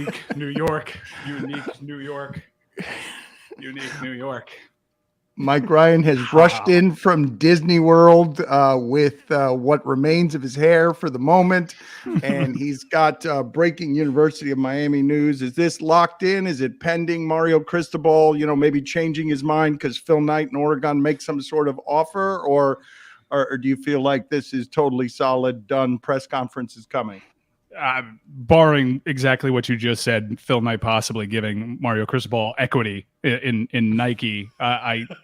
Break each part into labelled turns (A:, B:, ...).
A: Unique New York. Unique New York. Unique New York.
B: Mike Ryan has rushed in from Disney World with what remains of his hair for the moment, and he's got breaking University of Miami news. Is this locked in? Is it pending? Mario Cristobal, maybe changing his mind because Phil Knight in Oregon makes some sort of offer, or do you feel like this is totally solid, done, press conference is coming?
A: Barring exactly what you just said, Phil Knight possibly giving Mario Cristobal equity in Nike.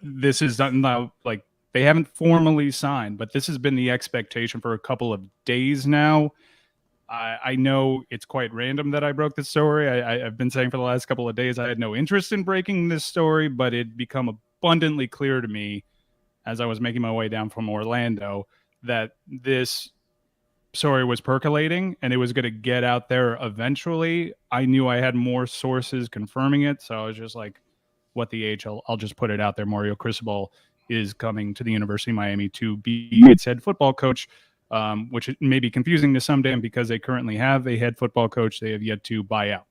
A: This is not like they haven't formally signed, but this has been the expectation for a couple of days now. I know it's quite random that I broke this story. I've been saying for the last couple of days I had no interest in breaking this story, but it become abundantly clear to me as I was making my way down from Orlando that this story was percolating and it was going to get out there eventually. I knew I had more sources confirming it, so I was just like, what the H, I'll just put it out there. Mario Cristobal is coming to the University of Miami to be its head football coach, which may be confusing to some, Dan, because they currently have a head football coach they have yet to buy out.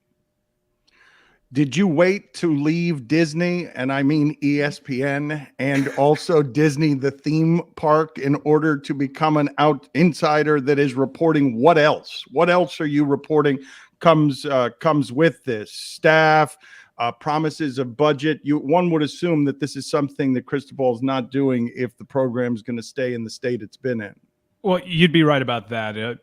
B: Did you wait to leave Disney, and I mean ESPN, and also Disney, the theme park, in order to become an insider that is reporting what else? What else are you reporting comes with this? Staff, promises of budget. One would assume that this is something that Cristobal is not doing if the program is going to stay in the state it's been in.
A: Well, you'd be right about that.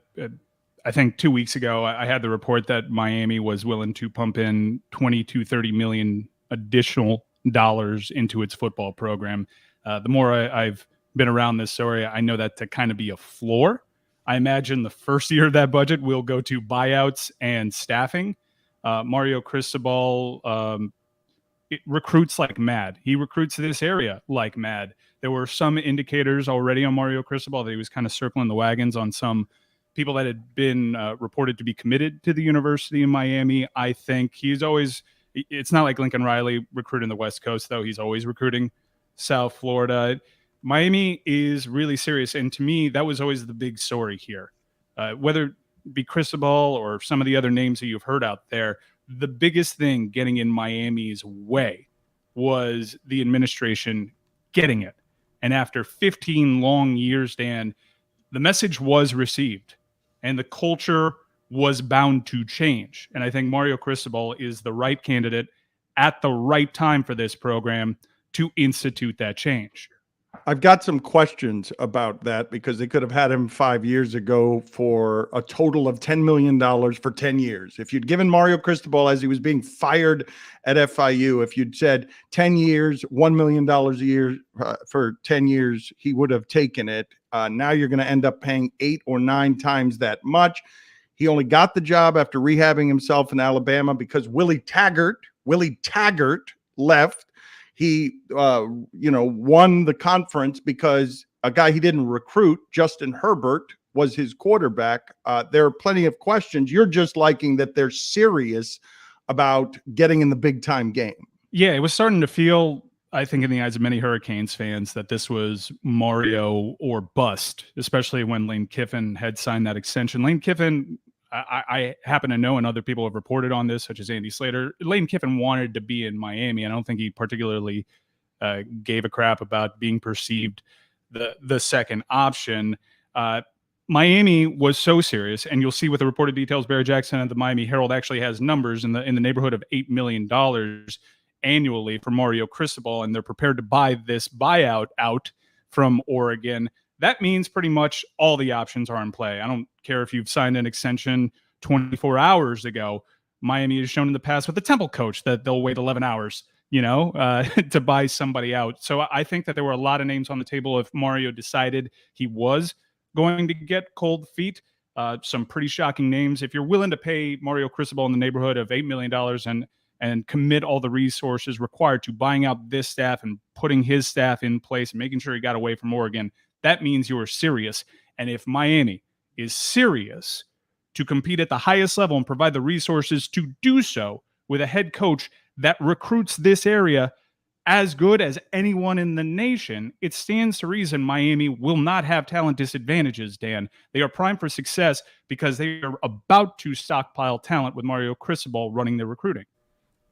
A: I think 2 weeks ago, I had the report that Miami was willing to pump in 20 to 30 million additional dollars into its football program. The more I've been around this story, I know that to kind of be a floor. I imagine the first year of that budget will go to buyouts and staffing. Mario Cristobal it recruits like mad. He recruits this area like mad. There were some indicators already on Mario Cristobal that he was kind of circling the wagons on some people that had been reported to be committed to the University of Miami. I think he's always, it's not like Lincoln Riley recruiting the West Coast, though. He's always recruiting South Florida. Miami is really serious. And to me, that was always the big story here. Whether it be Cristobal or some of the other names that you've heard out there, the biggest thing getting in Miami's way was the administration getting it. And after 15 long years, Dan, the message was received. And the culture was bound to change. And I think Mario Cristobal is the right candidate at the right time for this program to institute that change.
B: I've got some questions about that because they could have had him 5 years ago for a total of $10 million for 10 years. If you'd given Mario Cristobal, as he was being fired at FIU, if you'd said 10 years, $1 million a year for 10 years, he would have taken it. Now you're going to end up paying 8 or 9 times that much. He only got the job after rehabbing himself in Alabama because Willie Taggart left. He, won the conference because a guy he didn't recruit, Justin Herbert, was his quarterback. There are plenty of questions. You're just liking that they're serious about getting in the big time game.
A: Yeah, it was starting to feel, I think, in the eyes of many Hurricanes fans that this was Mario or bust, especially when Lane Kiffin had signed that extension. Lane Kiffin, I happen to know, and other people have reported on this, such as Andy Slater, Lane Kiffin wanted to be in Miami. I don't think he particularly gave a crap about being perceived the second option. Miami was so serious, and you'll see with the reported details, Barry Jackson at the Miami Herald actually has numbers in the neighborhood of $8 million annually for Mario Cristobal, and they're prepared to buy this buyout out from Oregon. That means pretty much all the options are in play. I don't care if you've signed an extension 24 hours ago. Miami has shown in the past with the Temple coach that they'll wait 11 hours, to buy somebody out. So I think that there were a lot of names on the table if Mario decided he was going to get cold feet. Some pretty shocking names. If you're willing to pay Mario Cristobal in the neighborhood of $8 million and commit all the resources required to buying out this staff and putting his staff in place and making sure he got away from Oregon, that means you are serious. And if Miami is serious to compete at the highest level and provide the resources to do so with a head coach that recruits this area, as good as anyone in the nation, it stands to reason Miami will not have talent disadvantages, Dan. They are primed for success because they are about to stockpile talent with Mario Cristobal running their recruiting.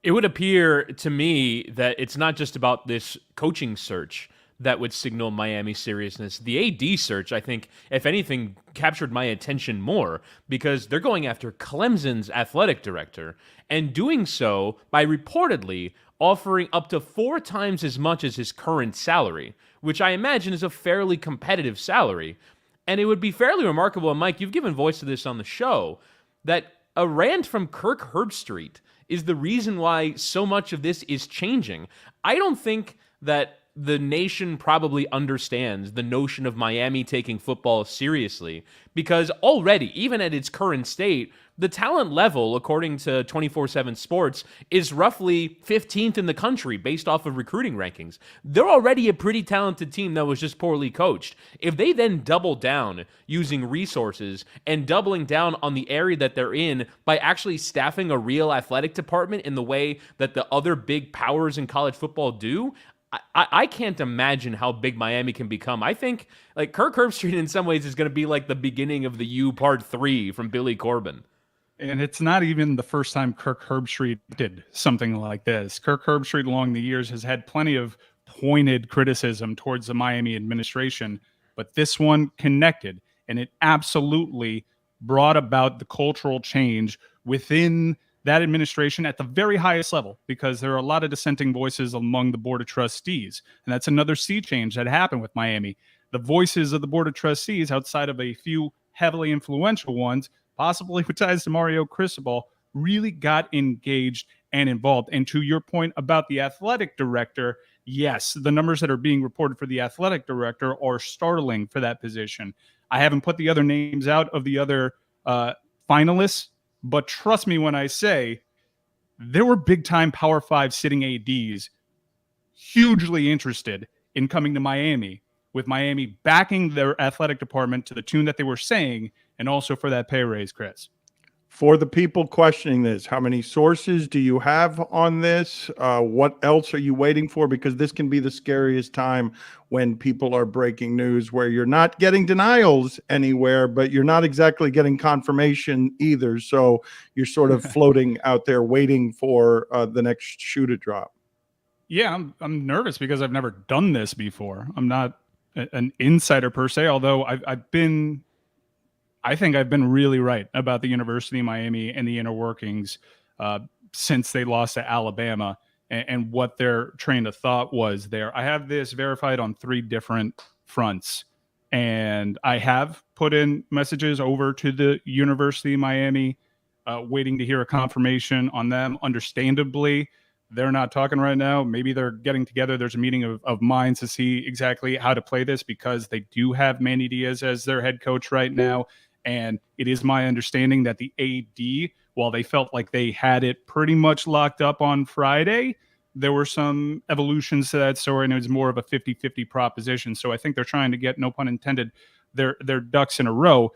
C: It would appear to me that it's not just about this coaching search that would signal Miami's seriousness. The AD search, I think, if anything, captured my attention more because they're going after Clemson's athletic director and doing so by reportedly offering up to 4 times as much as his current salary, which I imagine is a fairly competitive salary. And it would be fairly remarkable, and Mike, you've given voice to this on the show, that a rant from Kirk Herbstreit is the reason why so much of this is changing. I don't think that the nation probably understands the notion of Miami taking football seriously because already, even at its current state, the talent level, according to 24/7 Sports, is roughly 15th in the country based off of recruiting rankings. They're already a pretty talented team that was just poorly coached. If they then double down using resources and doubling down on the area that they're in by actually staffing a real athletic department in the way that the other big powers in college football do, I can't imagine how big Miami can become. I think like Kirk Herbstreit in some ways is going to be like the beginning of the U Part 3 from Billy Corbin.
A: And it's not even the first time Kirk Herbstreit did something like this. Kirk Herbstreit along the years has had plenty of pointed criticism towards the Miami administration, but this one connected, and it absolutely brought about the cultural change within that administration at the very highest level, because there are a lot of dissenting voices among the board of trustees. And that's another sea change that happened with Miami. The voices of the board of trustees, outside of a few heavily influential ones, possibly with ties to Mario Cristobal, really got engaged and involved. And to your point about the athletic director, yes, the numbers that are being reported for the athletic director are startling for that position. I haven't put the other names out of the other finalists, but trust me when I say there were big-time Power 5 sitting ADs hugely interested in coming to Miami, with Miami backing their athletic department to the tune that they were saying, and also for that pay raise, Chris.
B: For the people questioning this, how many sources do you have on this? What else are you waiting for? Because this can be the scariest time when people are breaking news where you're not getting denials anywhere, but you're not exactly getting confirmation either. So you're sort of floating out there waiting for the next shoe to drop.
A: Yeah, I'm nervous because I've never done this before. I'm not an insider per se, although I think I've been really right about the University of Miami and the inner workings since they lost to Alabama and what their train of thought was there. I have this verified on 3 different fronts, and I have put in messages over to the University of Miami, waiting to hear a confirmation on them. Understandably, they're not talking right now. Maybe they're getting together. There's a meeting of minds to see exactly how to play this, because they do have Manny Diaz as their head coach right now. And it is my understanding that the AD, while they felt like they had it pretty much locked up on Friday, there were some evolutions to that story, and it was more of a 50-50 proposition. So I think they're trying to get, no pun intended, their ducks in a row.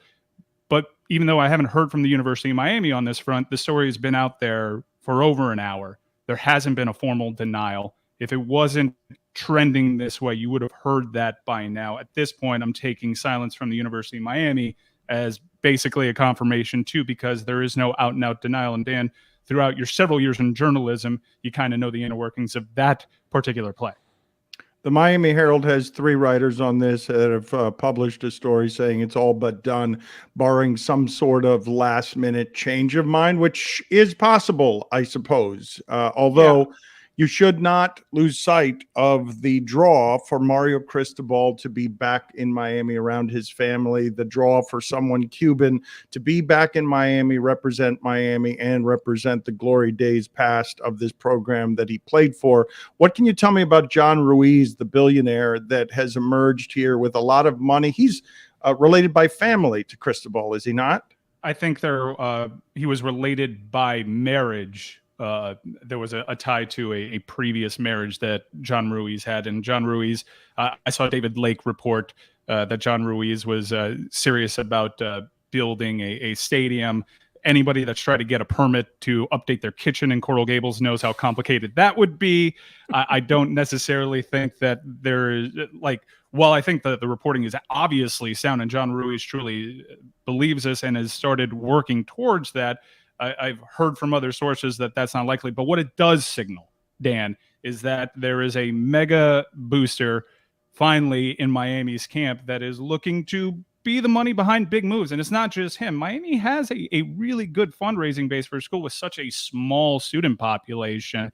A: But even though I haven't heard from the University of Miami on this front, the story has been out there for over an hour. There hasn't been a formal denial. If it wasn't trending this way, you would have heard that by now. At this point, I'm taking silence from the University of Miami as basically a confirmation too, because there is no out and out denial. And Dan, throughout your several years in journalism, you kind of know the inner workings of that particular play.
B: The Miami Herald has 3 writers on this that have published a story saying it's all but done, barring some sort of last minute change of mind, which is possible, I suppose. Although you should not lose sight of the draw for Mario Cristobal to be back in Miami around his family, the draw for someone Cuban to be back in Miami, represent Miami, and represent the glory days past of this program that he played for. What can you tell me about John Ruiz, the billionaire that has emerged here with a lot of money? He's related by family to Cristobal, is he not?
A: I think he was related by marriage. There was a tie to a previous marriage that John Ruiz had. And John Ruiz, I saw David Lake report that John Ruiz was serious about building a stadium. Anybody that's tried to get a permit to update their kitchen in Coral Gables knows how complicated that would be. I don't necessarily think that there is, like, while I think that the reporting is obviously sound and John Ruiz truly believes this and has started working towards that, I've heard from other sources that that's not likely. But what it does signal, Dan, is that there is a mega booster finally in Miami's camp that is looking to be the money behind big moves. And it's not just him. Miami has a really good fundraising base for a school with such a small student population.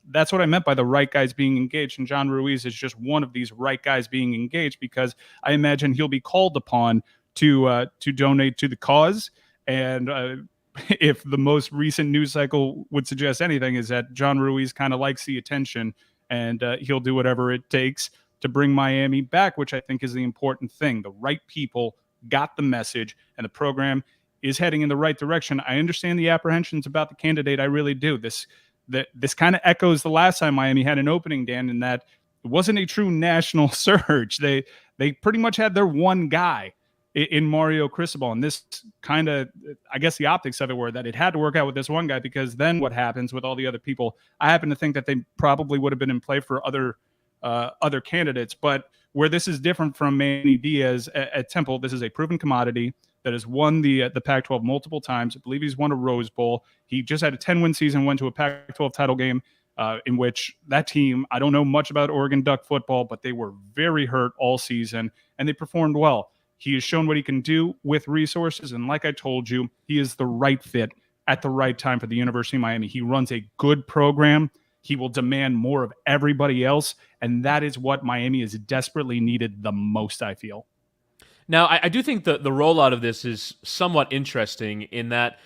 A: That's what I meant by the right guys being engaged. And John Ruiz is just one of these right guys being engaged, because I imagine he'll be called upon to donate to the cause. And if the most recent news cycle would suggest anything, is that John Ruiz kind of likes the attention, and he'll do whatever it takes to bring Miami back, which I think is the important thing. The right people got the message, and the program is heading in the right direction. I understand the apprehensions about the candidate. I really do. This kind of echoes the last time Miami had an opening, Dan, in that it wasn't a true national search. They pretty much had their one guy in Mario Cristobal. And this kind of, I guess the optics of it were that it had to work out with this one guy, because then what happens with all the other people? I happen to think that they probably would have been in play for other candidates. But where this is different from Manny Diaz at Temple, this is a proven commodity that has won the Pac-12 multiple times. I believe he's won a Rose Bowl. He just had a 10-win season, went to a Pac-12 title game in which that team, I don't know much about Oregon Duck football, but they were very hurt all season, and they performed well. He has shown what he can do with resources, and like I told you, he is the right fit at the right time for the University of Miami. He runs a good program. He will demand more of everybody else, and that is what Miami is desperately needed the most, I feel.
C: Now, I do think the rollout of this is somewhat interesting in that,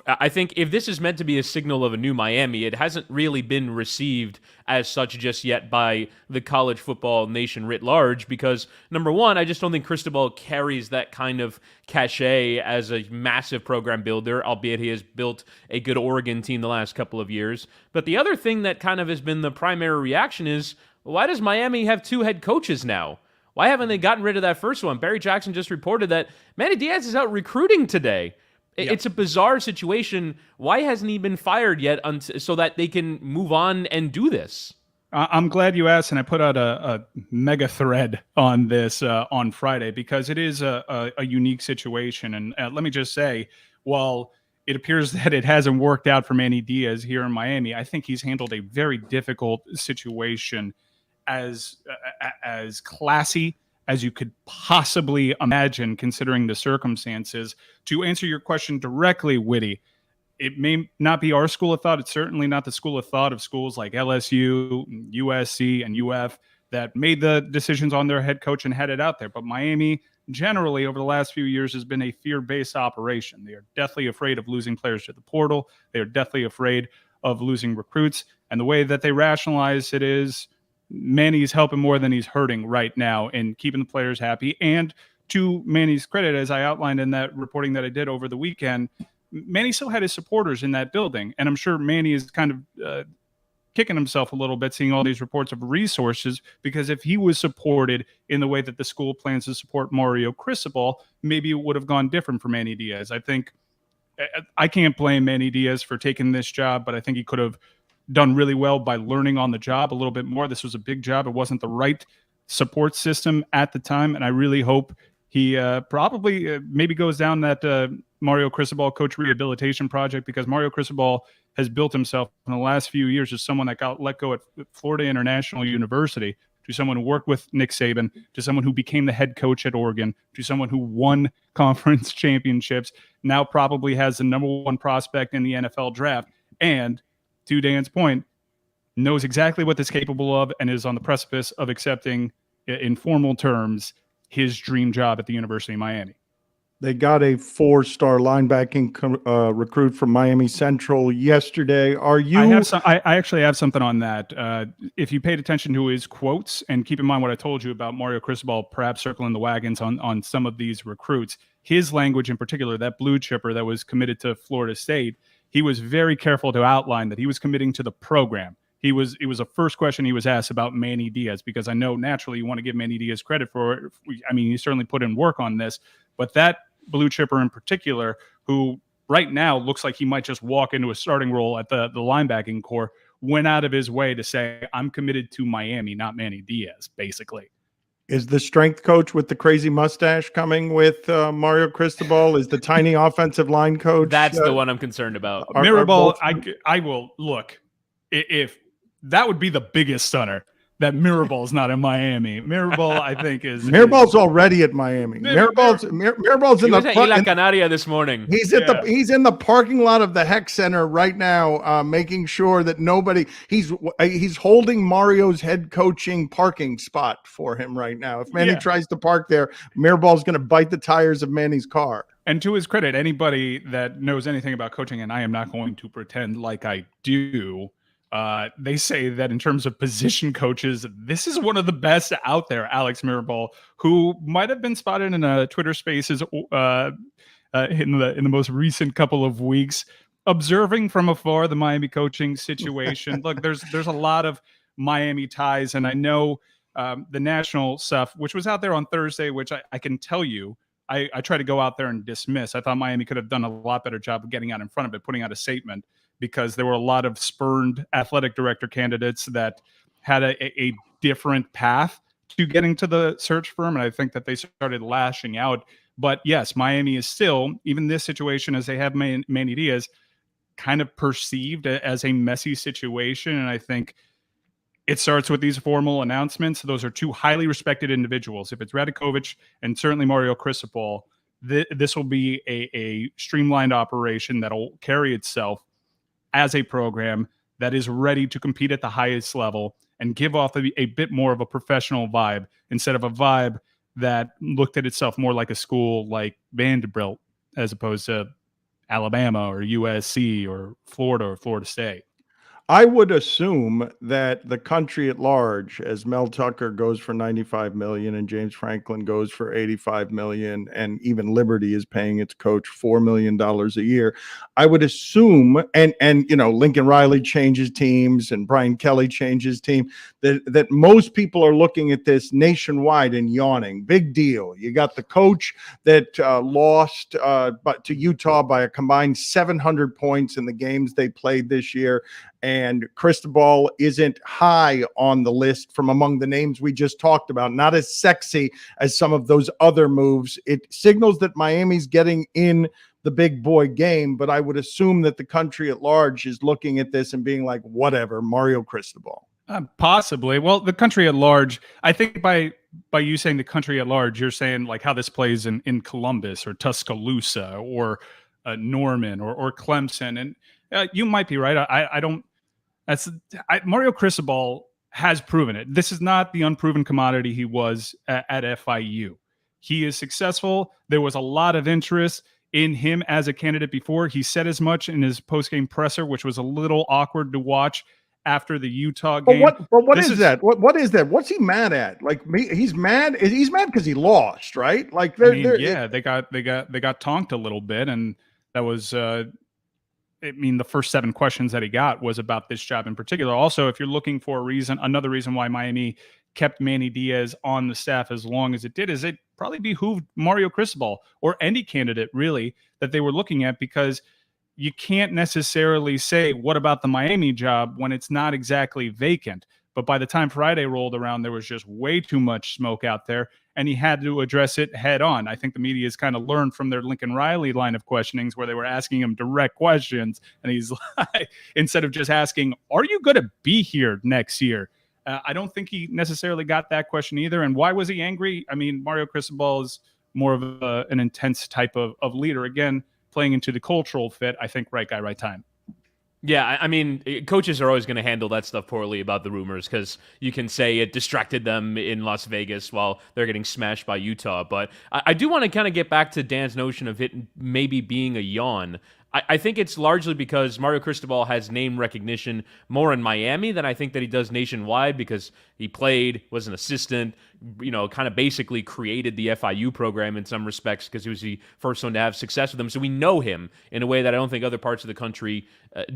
C: I think if this is meant to be a signal of a new Miami, it hasn't really been received as such just yet by the college football nation writ large, because, number one, I just don't think Cristobal carries that kind of cachet as a massive program builder, albeit he has built a good Oregon team the last couple of years. But the other thing that kind of has been the primary reaction is, why does Miami have two head coaches now? Why haven't they gotten rid of that first one? Barry Jackson just reported that Manny Diaz is out recruiting today. Yep. It's a bizarre situation. Why hasn't he been fired yet so that they can move on and do this?
A: I'm glad you asked, and I put out a mega thread on this on Friday, because it is a unique situation. And let me just say, while it appears that it hasn't worked out for Manny Diaz here in Miami, I think he's handled a very difficult situation as classy as you could possibly imagine, considering the circumstances. To answer your question directly, Whitty, it may not be our school of thought. It's certainly not the school of thought of schools like LSU, USC, and UF that made the decisions on their head coach and had it out there. But Miami, generally, over the last few years, has been a fear-based operation. They are deathly afraid of losing players to the portal. They are deathly afraid of losing recruits. And the way that they rationalize it is, Manny's helping more than he's hurting right now in keeping the players happy. And to Manny's credit, as I outlined in that reporting that I did over the weekend, Manny still had his supporters in that building. And I'm sure Manny is kind of kicking himself a little bit seeing all these reports of resources, because if he was supported in the way that the school plans to support Mario Cristobal, maybe it would have gone different for Manny Diaz. I think I can't blame Manny Diaz for taking this job, but I think he could have done really well by learning on the job a little bit more. This was a big job. It wasn't the right support system at the time, and I really hope he probably maybe goes down that Mario Cristobal coach rehabilitation project, because Mario Cristobal has built himself in the last few years as someone that got let go at Florida International University, to someone who worked with Nick Saban, to someone who became the head coach at Oregon, to someone who won conference championships, now probably has the number one prospect in the NFL draft, and to Dan's point, knows exactly what this is capable of and is on the precipice of accepting, in formal terms, his dream job at the University of Miami.
B: They got a 4-star linebacking recruit from Miami Central yesterday. I
A: actually have something on that. If you paid attention to his quotes, and keep in mind what I told you about Mario Cristobal perhaps circling the wagons on some of these recruits, his language in particular, that blue chipper that was committed to Florida State, he was very careful to outline that he was committing to the program. It was a first question he was asked about Manny Diaz, because I know naturally you want to give Manny Diaz credit for it. I mean, he certainly put in work on this, but that blue chipper in particular, who right now looks like he might just walk into a starting role at the linebacking core, went out of his way to say, I'm committed to Miami, not Manny Diaz, basically.
B: Is the strength coach with the crazy mustache coming with Mario Cristobal? Is the tiny offensive line coach?
C: That's the one I'm concerned about.
A: Mirabal, I will look. If that would be the biggest stunner, that Mirabal's not in Miami. Mirabal, I think,
B: Mirabal's already at Miami. Mirabal's in
C: the Isla Canaria this morning.
B: He's in the parking lot of the Heck Center right now, making sure that nobody. He's holding Mario's head coaching parking spot for him right now. If Manny tries to park there, Mirabal's going to bite the tires of Manny's car.
A: And to his credit, anybody that knows anything about coaching, and I am not going to pretend like I do. They say that in terms of position coaches, this is one of the best out there. Alex Mirabal, who might have been spotted in a Twitter Spaces in the most recent couple of weeks, observing from afar the Miami coaching situation. Look, there's a lot of Miami ties, and I know the national stuff, which was out there on Thursday, which I can tell you, I try to go out there and dismiss. I thought Miami could have done a lot better job of getting out in front of it, putting out a statement, because there were a lot of spurned athletic director candidates that had a different path to getting to the search firm. And I think that they started lashing out. But yes, Miami is still, even this situation, as they have Manny Diaz, kind of perceived as a messy situation. And I think it starts with these formal announcements. Those are two highly respected individuals. If it's Radikovich and certainly Mario Cristobal, this will be a streamlined operation that will carry itself as a program that is ready to compete at the highest level and give off a bit more of a professional vibe instead of a vibe that looked at itself more like a school like Vanderbilt as opposed to Alabama or USC or Florida State.
B: I would assume that the country at large, as Mel Tucker goes for $95 million and James Franklin goes for $85 million, and even Liberty is paying its coach $4 million a year, I would assume, and Lincoln Riley changes teams and Brian Kelly changes team, that most people are looking at this nationwide and yawning. Big deal. You got the coach that lost to Utah by a combined 700 points in the games they played this year. And Cristobal isn't high on the list from among the names we just talked about, not as sexy as some of those other moves. It signals that Miami's getting in the big boy game, but I would assume that the country at large is looking at this and being like, whatever, Mario Cristobal.
A: Possibly. Well, the country at large, I think by you saying the country at large, you're saying like how this plays in Columbus or Tuscaloosa or Norman or Clemson. And you might be right. I don't. Mario Cristobal has proven it. This is not the unproven commodity he was at FIU. He is successful. There was a lot of interest in him as a candidate before. He said as much in his post-game presser, which was a little awkward to watch after the Utah game.
B: What is that? What is that? What's he mad at? Like he's mad. He's mad because he lost, right? Like they
A: got tonked a little bit, and that was. The first 7 questions that he got was about this job in particular. Also, if you're looking for another reason why Miami kept Manny Diaz on the staff as long as it did, is it probably behooved Mario Cristobal or any candidate really that they were looking at, because you can't necessarily say, what about the Miami job, when it's not exactly vacant. But by the time Friday rolled around, there was just way too much smoke out there, and he had to address it head on. I think the media has kind of learned from their Lincoln Riley line of questionings where they were asking him direct questions, and he's like, instead of just asking, are you going to be here next year? I don't think he necessarily got that question either. And why was he angry? I mean, Mario Cristobal is more of an intense type of leader. Again, playing into the cultural fit, I think right guy, right time.
C: Yeah, I mean, coaches are always going to handle that stuff poorly about the rumors, because you can say it distracted them in Las Vegas while they're getting smashed by Utah. But I do want to kind of get back to Dan's notion of it maybe being a yawn. I think it's largely because Mario Cristobal has name recognition more in Miami than I think that he does nationwide, because he played, was an assistant, kind of basically created the FIU program in some respects, because he was the first one to have success with them. So we know him in a way that I don't think other parts of the country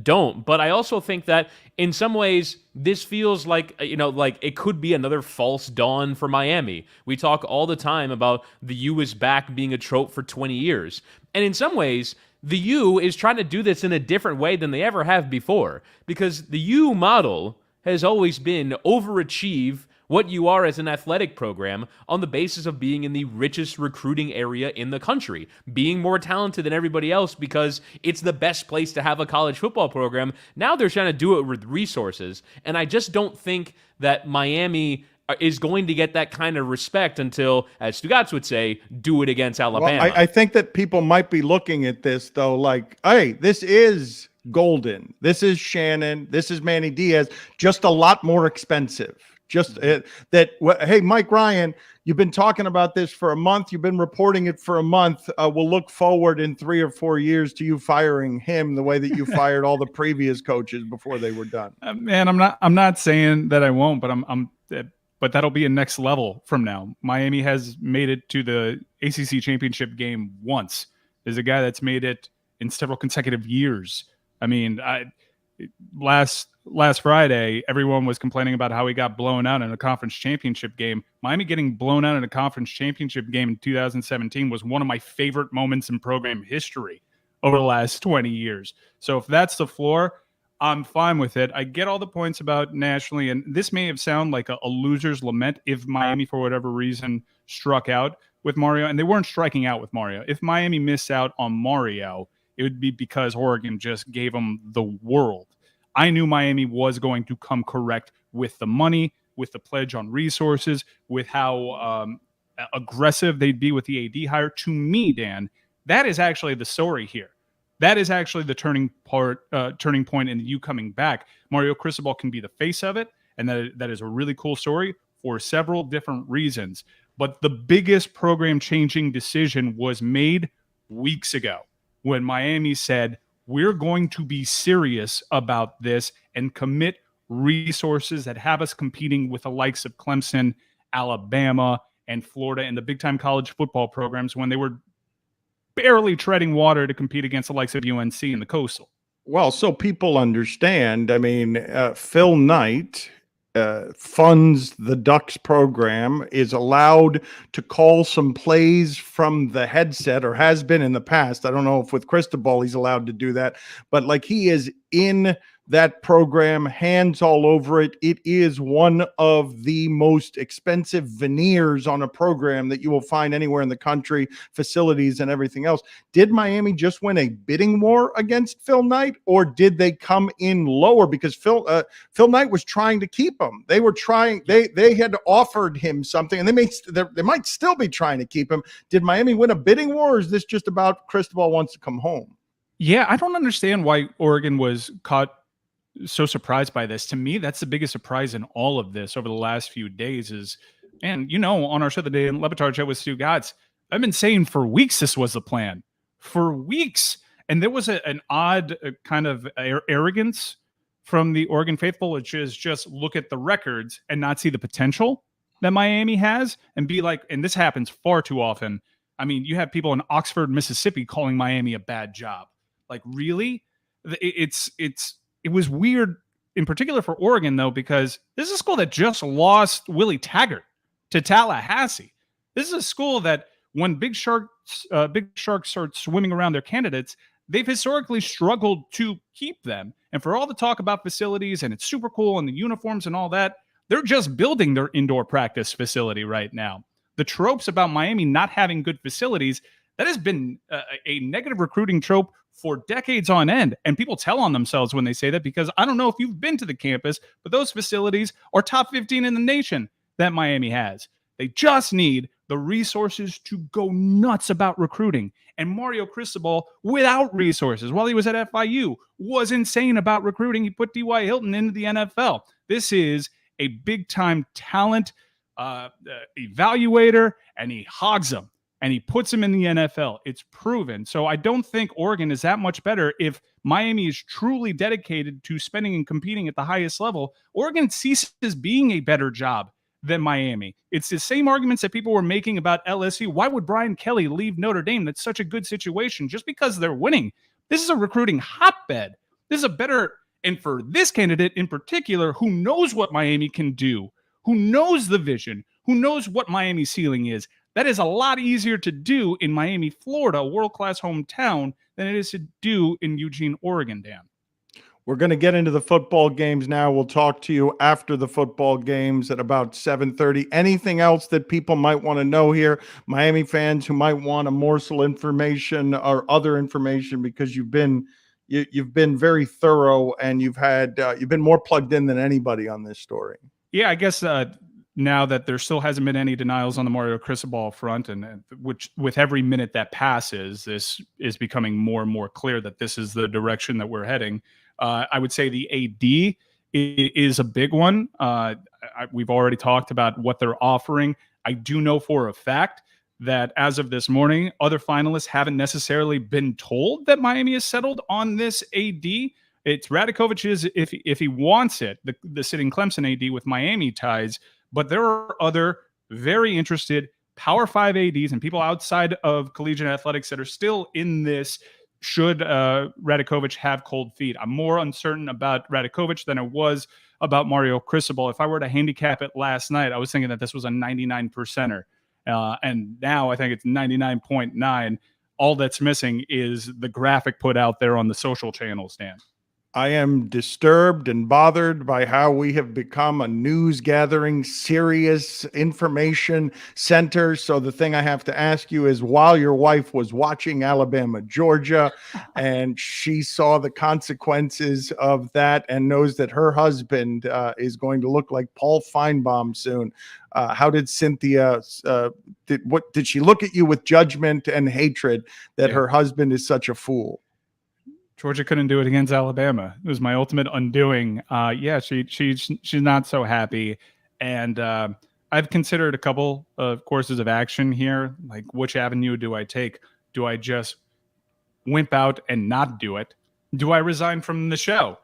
C: don't. But I also think that in some ways this feels like, like it could be another false dawn for Miami. We talk all the time about the U is back being a trope for 20 years. And in some ways, The U is trying to do this in a different way than they ever have before, because the U model has always been overachieve what you are as an athletic program on the basis of being in the richest recruiting area in the country, being more talented than everybody else because it's the best place to have a college football program. Now they're trying to do it with resources, and I just don't think that Miami is going to get that kind of respect until, as Stugotz would say, do it against Alabama.
B: Well, I think that people might be looking at this, though, like, hey, this is Golden. This is Shannon. This is Manny Diaz, just a lot more expensive. Hey, Mike Ryan, you've been talking about this for a month. You've been reporting it for a month. We'll look forward in 3 or 4 years to you firing him the way that you fired all the previous coaches before they were done.
A: Man, I'm not saying that I won't, but but that'll be a next level from now. Miami has made it to the ACC championship game once. There's a guy that's made it in several consecutive years. I mean, last Friday, everyone was complaining about how he got blown out in a conference championship game. Miami getting blown out in a conference championship game in 2017 was one of my favorite moments in program history over the last 20 years. So if that's the floor, I'm fine with it. I get all the points about nationally, and this may have sounded like a loser's lament if Miami, for whatever reason, struck out with Mario, and they weren't striking out with Mario. If Miami missed out on Mario, it would be because Oregon just gave them the world. I knew Miami was going to come correct with the money, with the pledge on resources, with how aggressive they'd be with the AD hire. To me, Dan, that is actually the story here. That is actually the turning point in you coming back. Mario Cristobal can be the face of it, and that is a really cool story for several different reasons. But the biggest program-changing decision was made weeks ago when Miami said, we're going to be serious about this and commit resources that have us competing with the likes of Clemson, Alabama, and Florida and the big-time college football programs when they were barely treading water to compete against the likes of UNC and the Coastal.
B: Well, so people understand. I mean, Phil Knight funds the Ducks program, is allowed to call some plays from the headset, or has been in the past. I don't know if with Cristobal he's allowed to do that, but like, he is in that program, hands all over it. It is one of the most expensive veneers on a program that you will find anywhere in the country, facilities and everything else. Did Miami just win a bidding war against Phil Knight, or did they come in lower because Phil Knight was trying to keep him? They were trying. They had offered him something, and they might still be trying to keep him. Did Miami win a bidding war, or is this just about Cristobal wants to come home?
A: Yeah, I don't understand why Oregon was caught so surprised by this. To me, that's the biggest surprise in all of this over the last few days is, and on our show, the Day in Lebatard show with Stugotz, I've been saying for weeks this was the plan. For weeks. And there was an odd kind of arrogance from the Oregon faithful, which is just look at the records and not see the potential that Miami has and be like, and this happens far too often. I mean, you have people in Oxford, Mississippi calling Miami a bad job. Like, really? It was weird, in particular for Oregon, though, because this is a school that just lost Willie Taggart to Tallahassee. This is a school that when big sharks start swimming around their candidates, they've historically struggled to keep them. And for all the talk about facilities and it's super cool and the uniforms and all that, they're just building their indoor practice facility right now. The tropes about Miami not having good facilities, that has been a negative recruiting trope for decades on end. And people tell on themselves when they say that, because I don't know if you've been to the campus, but those facilities are top 15 in the nation that Miami has. They just need the resources to go nuts about recruiting. And Mario Cristobal, without resources, while he was at FIU, was insane about recruiting. He put D.Y. Hilton into the NFL. This is a big-time talent evaluator, and he hogs them. And he puts him in the NFL. It's proven. So I don't think Oregon is that much better if Miami is truly dedicated to spending and competing at the highest level. Oregon ceases being a better job than Miami. It's the same arguments that people were making about LSU. Why would Brian Kelly leave Notre Dame? That's such a good situation just because they're winning. This is a recruiting hotbed. This is a better, and for this candidate in particular, who knows what Miami can do, who knows the vision, who knows what Miami's ceiling is, that is a lot easier to do in Miami, Florida, a world-class hometown, than it is to do in Eugene, Oregon, Dan.
B: We're going to get into the football games now. We'll talk to you after the football games at about 7:30. Anything else that people might want to know here? Miami fans who might want a morsel information or other information, because you've been very thorough and you've been more plugged in than anybody on this story.
A: Yeah, I guess now that there still hasn't been any denials on the Mario Cristobal front, and which with every minute that passes, this is becoming more and more clear that this is the direction that we're heading. I would say the AD is a big one. We've already talked about what they're offering. I do know for a fact that as of this morning, other finalists haven't necessarily been told that Miami is settled on this AD. It's Radakovic's if he wants it, the sitting Clemson AD with Miami ties. But there are other very interested Power 5 ADs and people outside of collegiate athletics that are still in this. Should Radakovic have cold feet? I'm more uncertain about Radakovic than I was about Mario Cristobal. If I were to handicap it last night, I was thinking that this was a 99%er. And now I think it's 99.9. All that's missing is the graphic put out there on the social channels, Dan.
B: I am disturbed and bothered by how we have become a news gathering, serious information center. So the thing I have to ask you is, while your wife was watching Alabama, Georgia, and she saw the consequences of that and knows that her husband is going to look like Paul Feinbaum soon, how did Cynthia, did she look at you with judgment and hatred that her husband is such a fool?
A: Georgia couldn't do it against Alabama. It was my ultimate undoing. She's not so happy. And I've considered a couple of courses of action here. Like, which avenue do I take? Do I just wimp out and not do it? Do I resign from the show?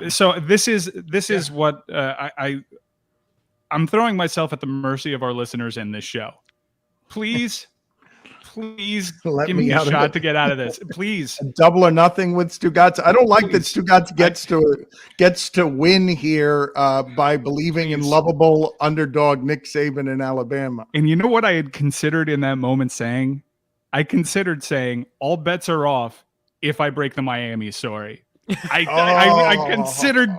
A: So this is what I'm throwing myself at the mercy of our listeners in this show. Please give me a shot to get out of this. Please.
B: Double or nothing with Stugotz. I don't like that Stugotz gets to win here by believing in lovable underdog Nick Saban in Alabama.
A: And you know what I had considered in that moment saying? I considered saying all bets are off if I break the Miami story. I considered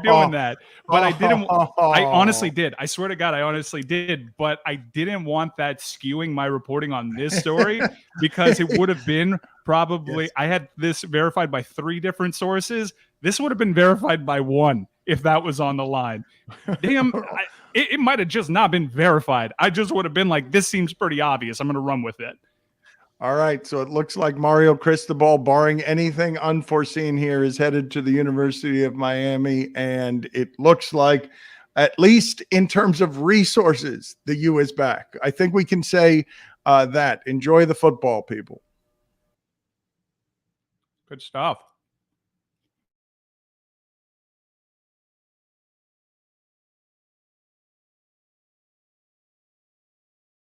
A: doing that, but I didn't. I honestly did. I swear to God, I honestly did. But I didn't want that skewing my reporting on this story, because it would have been probably I had this verified by 3 different sources. This would have been verified by 1 if that was on the line. Damn, it might have just not been verified. I just would have been like, this seems pretty obvious. I'm going to run with it.
B: All right, so it looks like Mario Cristobal, barring anything unforeseen here, is headed to the University of Miami, and it looks like, at least in terms of resources, the U is back. I think we can say that. Enjoy the football, people.
A: Good stuff.